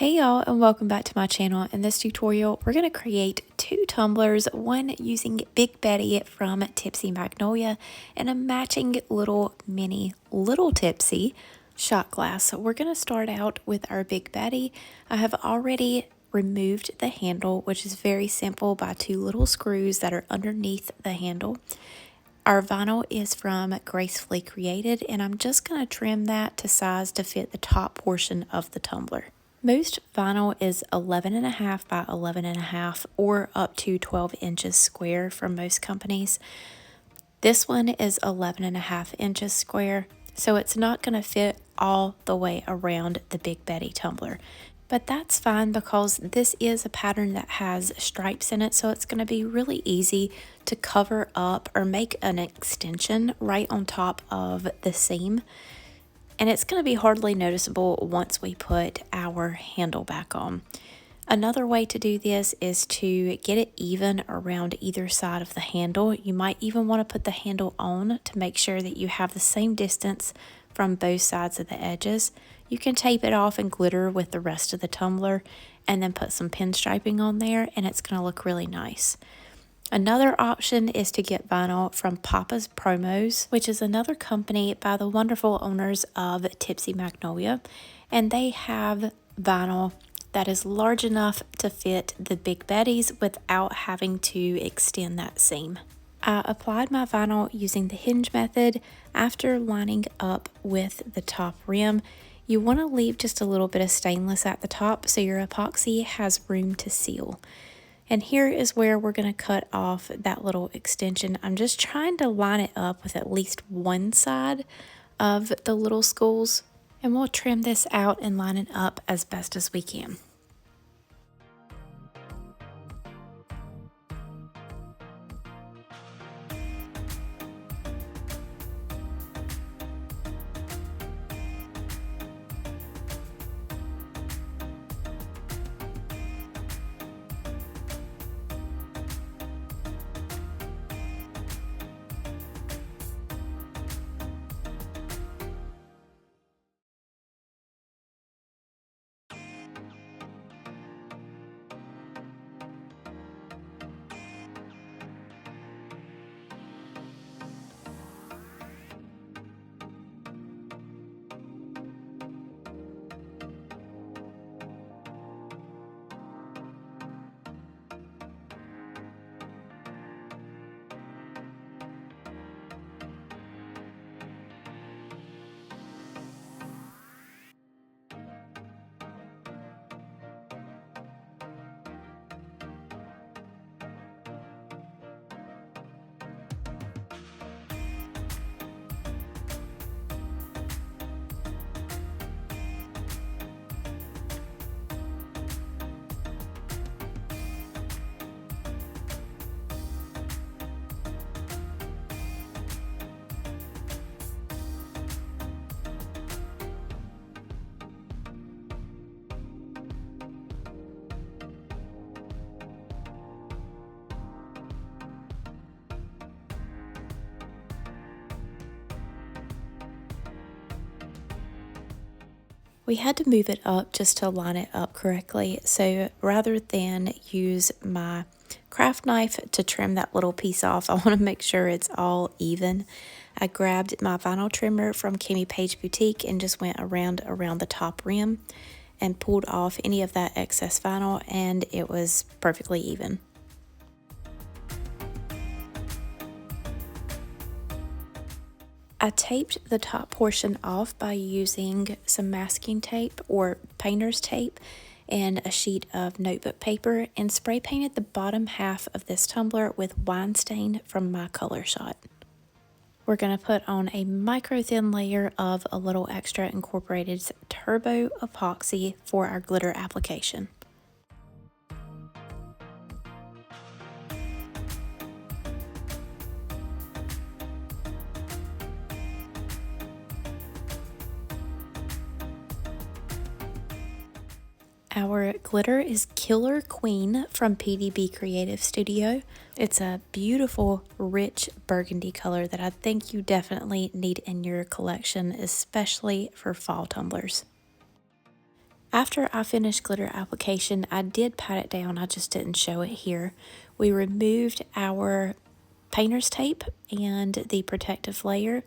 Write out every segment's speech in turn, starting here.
Hey y'all, and welcome back to my channel. In this tutorial, we're going to create two tumblers, one using Big Betty from Tipsy Magnolia and a matching little mini Little Tipsy shot glass. We're going to start out with our Big Betty. I have already removed the handle, which is very simple, by two little screws that are underneath the handle. Our vinyl is from Gracefully Created, and I'm just going to trim that to size to fit the top portion of the tumbler. Most vinyl is 11.5 by 11.5 or up to 12 inches square from most companies. This one is 11.5 inches square, so it's not going to fit all the way around the Big Betty tumbler. But that's fine because this is a pattern that has stripes in it, so it's going to be really easy to cover up or make an extension right on top of the seam. And it's going to be hardly noticeable once we put our handle back on. Another way to do this is to get it even around either side of the handle. You might even want to put the handle on to make sure that you have the same distance from both sides of the edges. You can tape it off and glitter with the rest of the tumbler and then put some pinstriping on there, and it's going to look really nice. Another option is to get vinyl from Papa's Promos, which is another company by the wonderful owners of Tipsy Magnolia, and they have vinyl that is large enough to fit the Big Betties without having to extend that seam. I applied my vinyl using the hinge method after lining up with the top rim. You want to leave just a little bit of stainless at the top so your epoxy has room to seal. And here is where we're going to cut off that little extension. I'm just trying to line it up with at least one side of the little schools. And we'll trim this out and line it up as best as we can. We had to move it up just to line it up correctly. So rather than use my craft knife to trim that little piece off, I want to make sure it's all even. I grabbed my vinyl trimmer from CAMIPAIGE Boutique and just went around the top rim and pulled off any of that excess vinyl, and it was perfectly even. I taped the top portion off by using some masking tape or painter's tape and a sheet of notebook paper, and spray painted the bottom half of this tumbler with wine stain from my color shot. We're going to put on a micro thin layer of a little extra incorporated turbo epoxy for our glitter application. Our glitter is Killer Queen from PDB Creative Studio. It's a beautiful, rich burgundy color that I think you definitely need in your collection, especially for fall tumblers. After I finished glitter application, I did pat it down, I just didn't show it here. We removed our painter's tape and the protective layer,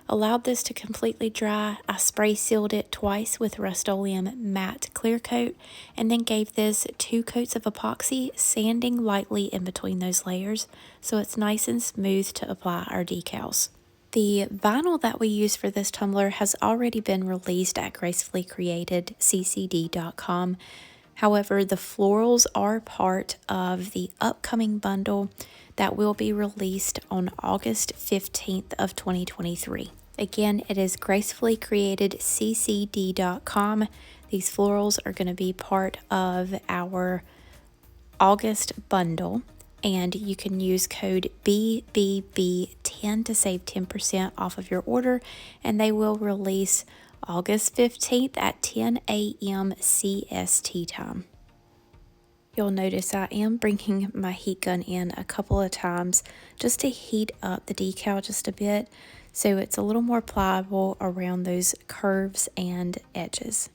allowed this to completely dry. I spray sealed it twice with Rust-Oleum matte clear coat, and then gave this 2 coats of epoxy, sanding lightly in between those layers so it's nice and smooth to apply our decals. The vinyl that we use for this tumbler has already been released at gracefullycreatedccd.com. However, the florals are part of the upcoming bundle that will be released on August 15th of 2023. Again, it is gracefullycreatedccd.com. These florals are going to be part of our August bundle, and you can use code BBB10 to save 10% off of your order, and they will release August 15th at 10 a.m. CST time. You'll notice I am bringing my heat gun in a couple of times just to heat up the decal just a bit so it's a little more pliable around those curves and edges.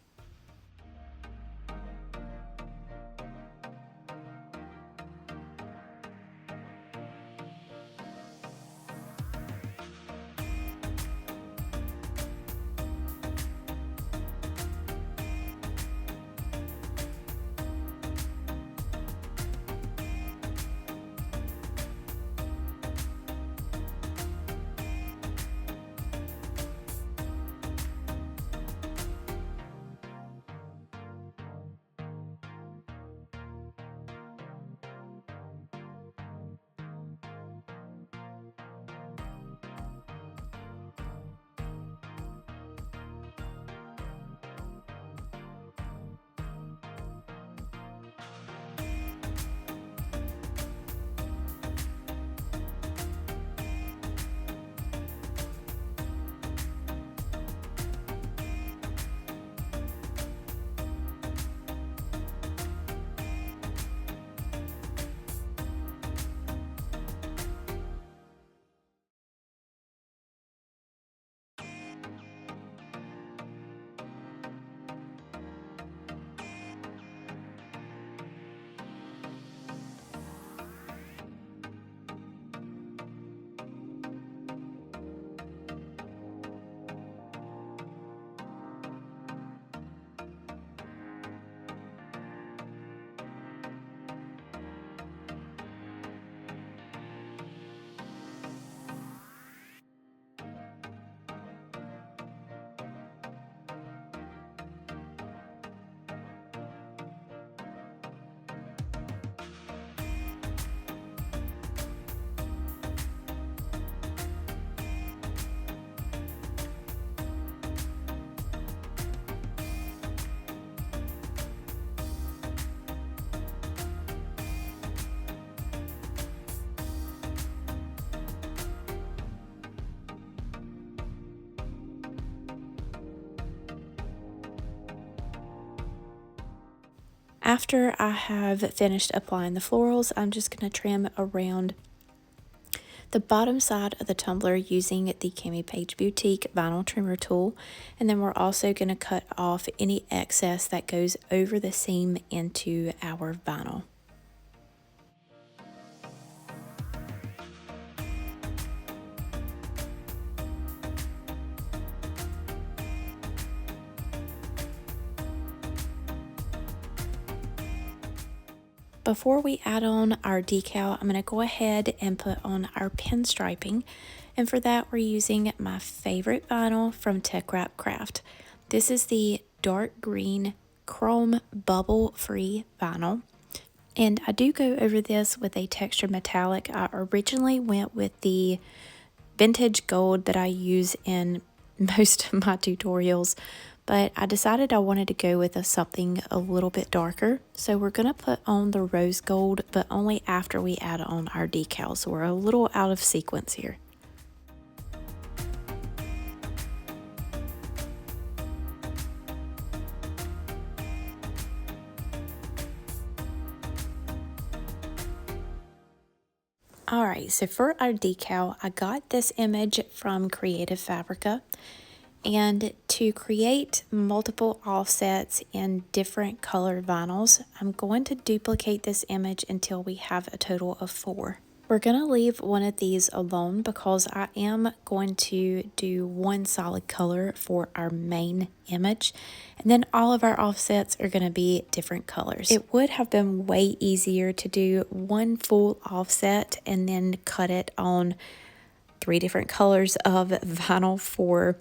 After I have finished applying the florals, I'm just going to trim around the bottom side of the tumbler using the CAMIPAIGE Boutique vinyl trimmer tool, and then we're also going to cut off any excess that goes over the seam into our vinyl. Before we add on our decal, I'm going to go ahead and put on our pinstriping, and for that we're using my favorite vinyl from Teckwrapcraft. This is the dark green chrome bubble free vinyl, and I do go over this with a textured metallic. I originally went with the vintage gold that I use in most of my tutorials, but I decided I wanted to go with something a little bit darker. So we're going to put on the rose gold, but only after we add on our decals. So we're a little out of sequence here. Alright, so for our decal, I got this image from Creative Fabrica. And to create multiple offsets in different color vinyls, I'm going to duplicate this image until we have a total of 4. We're going to leave one of these alone because I am going to do one solid color for our main image. And then all of our offsets are going to be different colors. It would have been way easier to do one full offset and then cut it on 3 different colors of vinyl for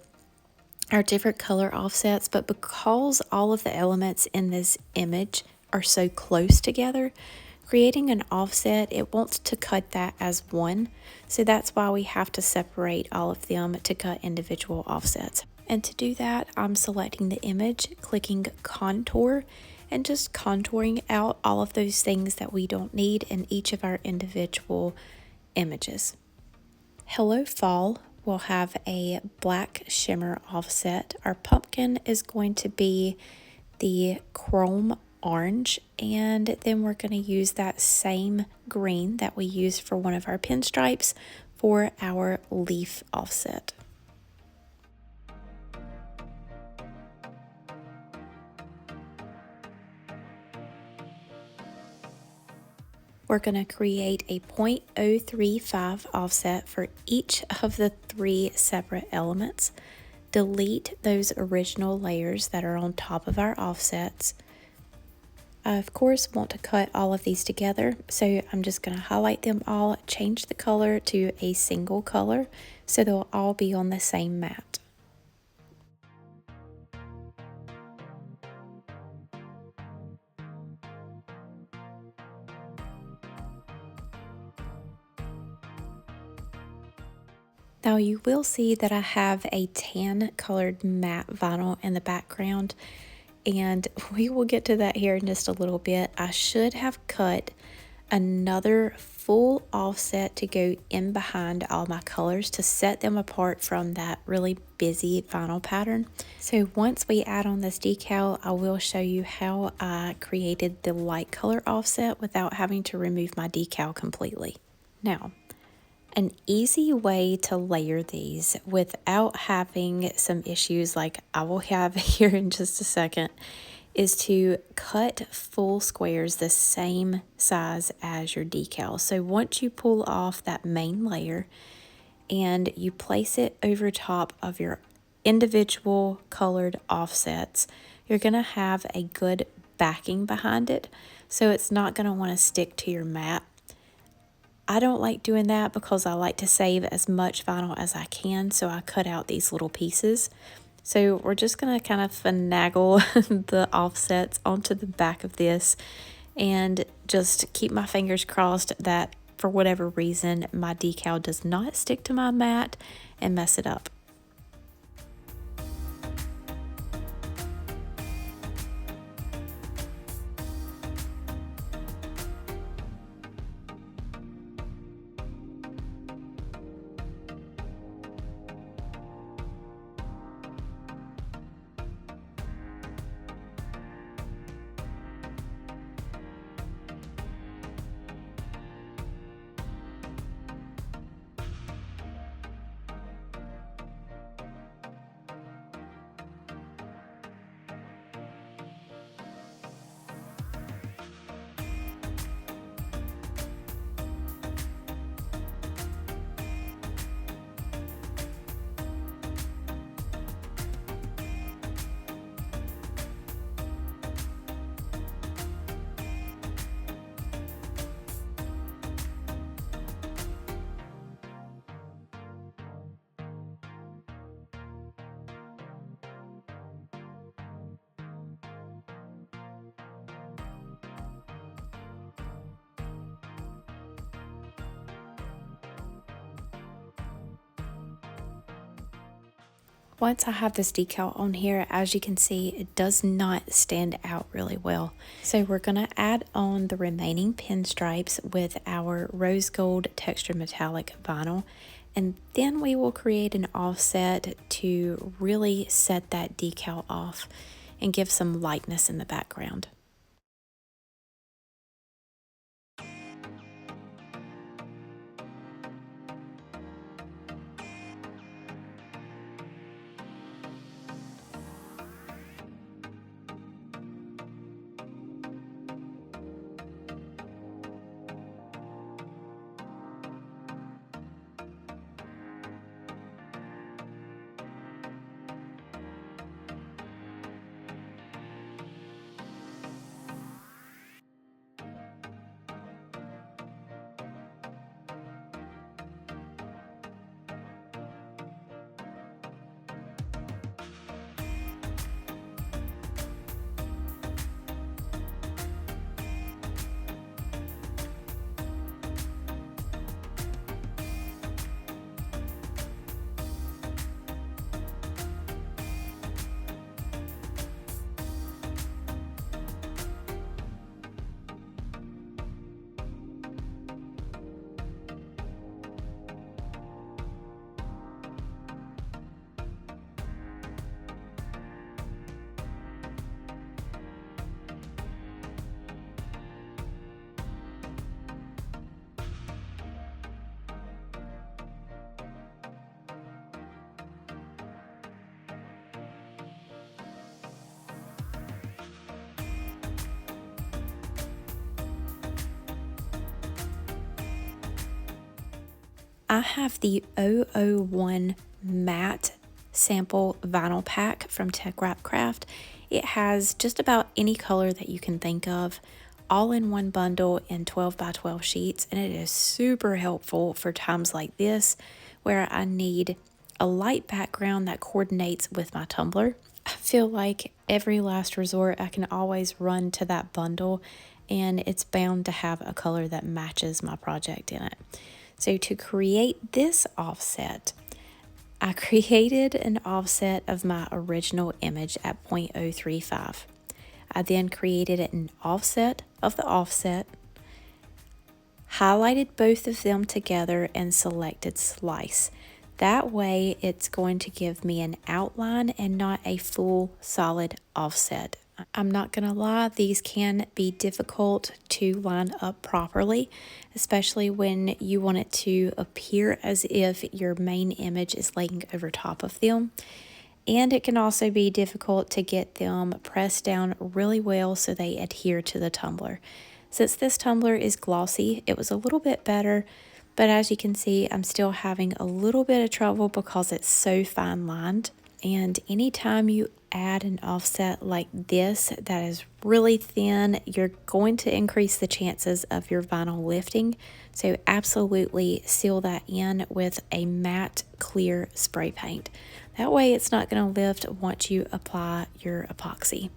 our different color offsets, but because all of the elements in this image are so close together, creating an offset, it wants to cut that as one. So that's why we have to separate all of them to cut individual offsets. And to do that, I'm selecting the image, clicking contour, and just contouring out all of those things that we don't need in each of our individual images. Hello Fall will have a black shimmer offset. Our pumpkin is going to be the chrome orange, and then we're going to use that same green that we used for one of our pinstripes for our leaf offset. We're going to create a 0.035 offset for each of the 3 separate elements. Delete those original layers that are on top of our offsets. I, of course, want to cut all of these together, so I'm just going to highlight them all, change the color to a single color, so they'll all be on the same mat. Now you will see that I have a tan colored matte vinyl in the background, and we will get to that here in just a little bit. I should have cut another full offset to go in behind all my colors to set them apart from that really busy vinyl pattern. So once we add on this decal, I will show you how I created the light color offset without having to remove my decal completely. Now, an easy way to layer these without having some issues like I will have here in just a second is to cut full squares the same size as your decal. So once you pull off that main layer and you place it over top of your individual colored offsets, you're going to have a good backing behind it, so it's not going to want to stick to your mat. I don't like doing that because I like to save as much vinyl as I can, so I cut out these little pieces. So we're just going to kind of finagle the offsets onto the back of this and just keep my fingers crossed that for whatever reason my decal does not stick to my mat and mess it up. Once I have this decal on here, as you can see, it does not stand out really well. So we're going to add on the remaining pinstripes with our rose gold textured metallic vinyl, and then we will create an offset to really set that decal off and give some lightness in the background. I have the 001 matte sample vinyl pack from Teckwrapcraft. It has just about any color that you can think of, all in one bundle in 12 by 12 sheets, and it is super helpful for times like this where I need a light background that coordinates with my tumbler. I feel like every last resort I can always run to that bundle, and it's bound to have a color that matches my project in it. So to create this offset, I created an offset of my original image at 0.035. I then created an offset of the offset, highlighted both of them together, and selected slice. That way it's going to give me an outline and not a full solid offset. I'm not gonna lie, these can be difficult to line up properly, especially when you want it to appear as if your main image is laying over top of them. And it can also be difficult to get them pressed down really well so they adhere to the tumbler. Since this tumbler is glossy, it was a little bit better, but as you can see, I'm still having a little bit of trouble because it's so fine lined. And anytime you add an offset like this that is really thin, you're going to increase the chances of your vinyl lifting. So absolutely seal that in with a matte clear spray paint. That way it's not going to lift once you apply your epoxy.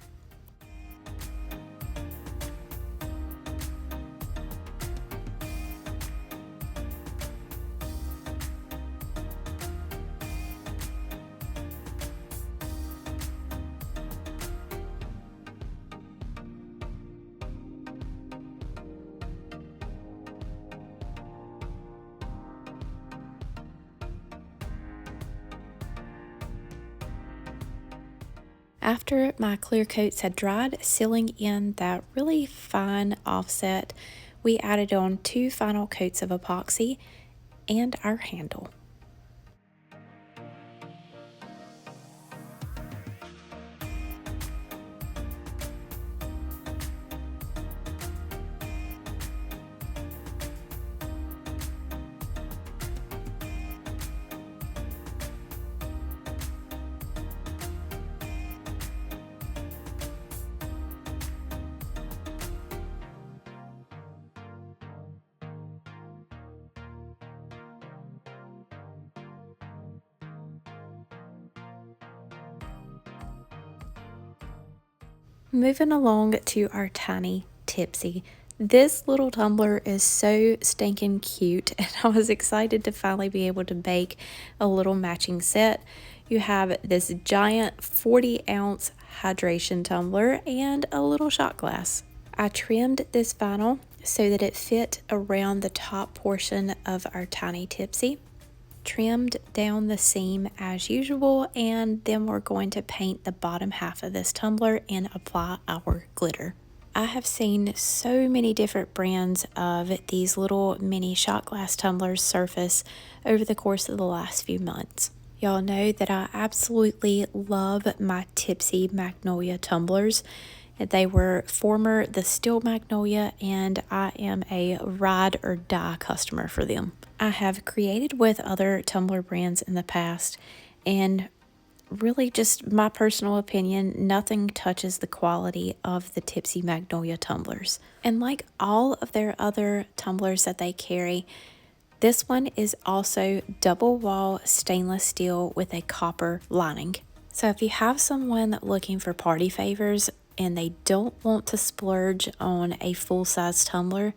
After my clear coats had dried, sealing in that really fine offset, we added on 2 final coats of epoxy and our handle. Moving along to our tiny Tipsy. This little tumbler is so stinking cute, and I was excited to finally be able to bake a little matching set. You have this giant 40-ounce hydration tumbler and a little shot glass. I trimmed this vinyl so that it fit around the top portion of our tiny Tipsy. Trimmed down the seam as usual, and then we're going to paint the bottom half of this tumbler and apply our glitter. I have seen so many different brands of these little mini shot glass tumblers surface over the course of the last few months. Y'all know that I absolutely love my Tipsy Magnolia tumblers. They were former the Still Magnolia, and I am a ride or die customer for them. I have created with other tumbler brands in the past, and really just my personal opinion, nothing touches the quality of the Tipsy Magnolia tumblers. And like all of their other tumblers that they carry, this one is also double wall stainless steel with a copper lining. So if you have someone looking for party favors and they don't want to splurge on a full-size tumbler,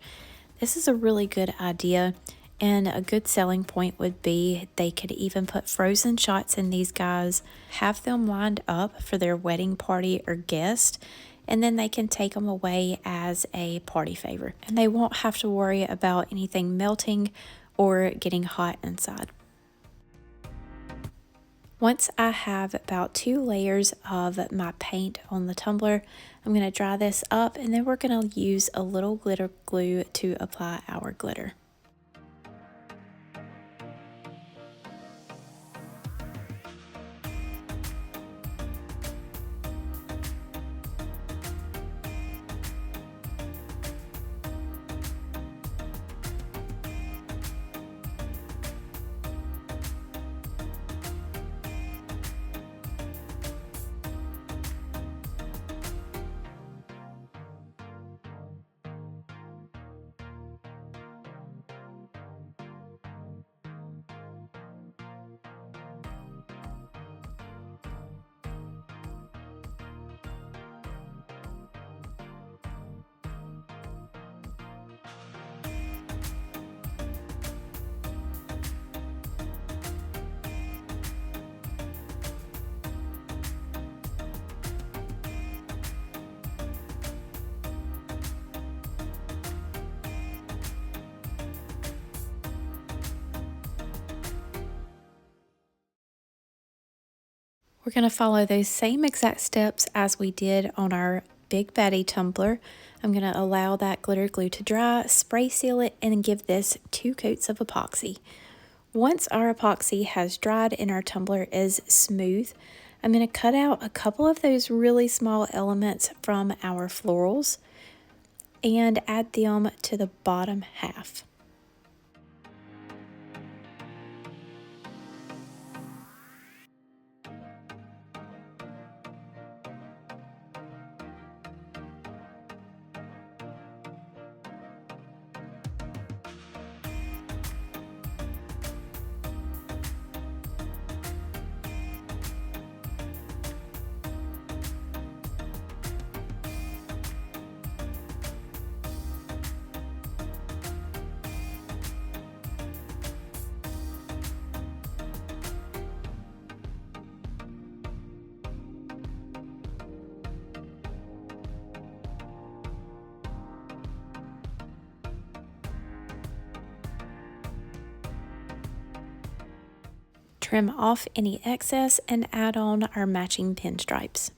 this is a really good idea. And a good selling point would be they could even put frozen shots in these guys, have them lined up for their wedding party or guest, and then they can take them away as a party favor. And they won't have to worry about anything melting or getting hot inside. Once I have about 2 layers of my paint on the tumbler, I'm going to dry this up, and then we're going to use a little glitter glue to apply our glitter. We're going to follow those same exact steps as we did on our Big Betty tumbler. I'm going to allow that glitter glue to dry, spray seal it, and give this 2 coats of epoxy. Once our epoxy has dried and our tumbler is smooth, I'm going to cut out a couple of those really small elements from our florals and add them to the bottom half. Trim off any excess and add on our matching pinstripes.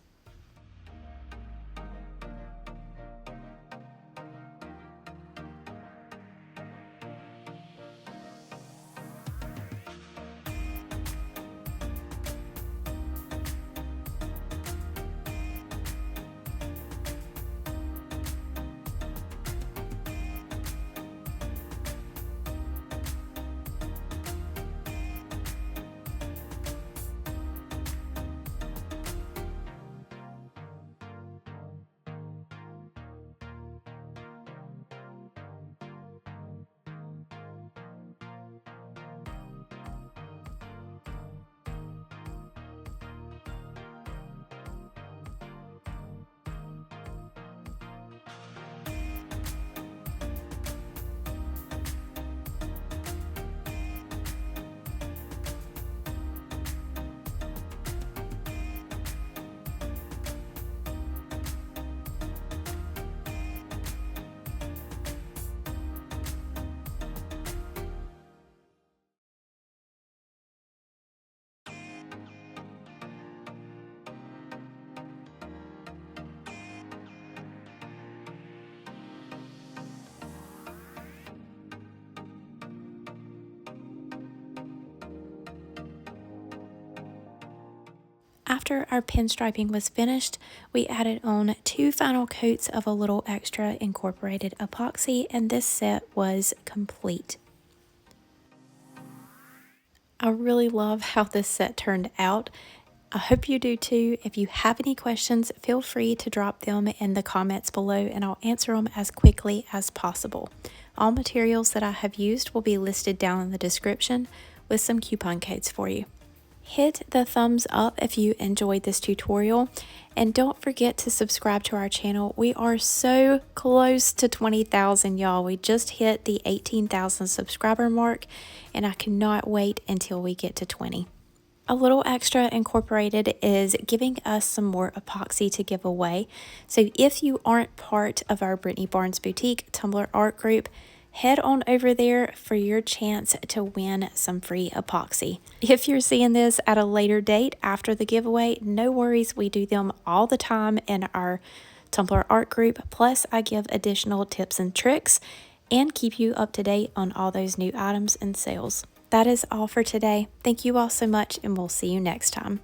After our pinstriping was finished, we added on 2 final coats of a little extra incorporated epoxy, and this set was complete. I really love how this set turned out. I hope you do too. If you have any questions, feel free to drop them in the comments below and I'll answer them as quickly as possible. All materials that I have used will be listed down in the description with some coupon codes for you. Hit the thumbs up if you enjoyed this tutorial, and don't forget to subscribe to our channel. We are so close to 20,000, y'all. We just hit the 18,000 subscriber mark, and I cannot wait until we get to 20. A little extra incorporated is giving us some more epoxy to give away. So if you aren't part of our Brittany Barnes Boutique Tumbler art group, head on over there for your chance to win some free epoxy. If you're seeing this at a later date after the giveaway, no worries, we do them all the time in our Tumbler art group. Plus, I give additional tips and tricks and keep you up to date on all those new items and sales. That is all for today. Thank you all so much, and we'll see you next time.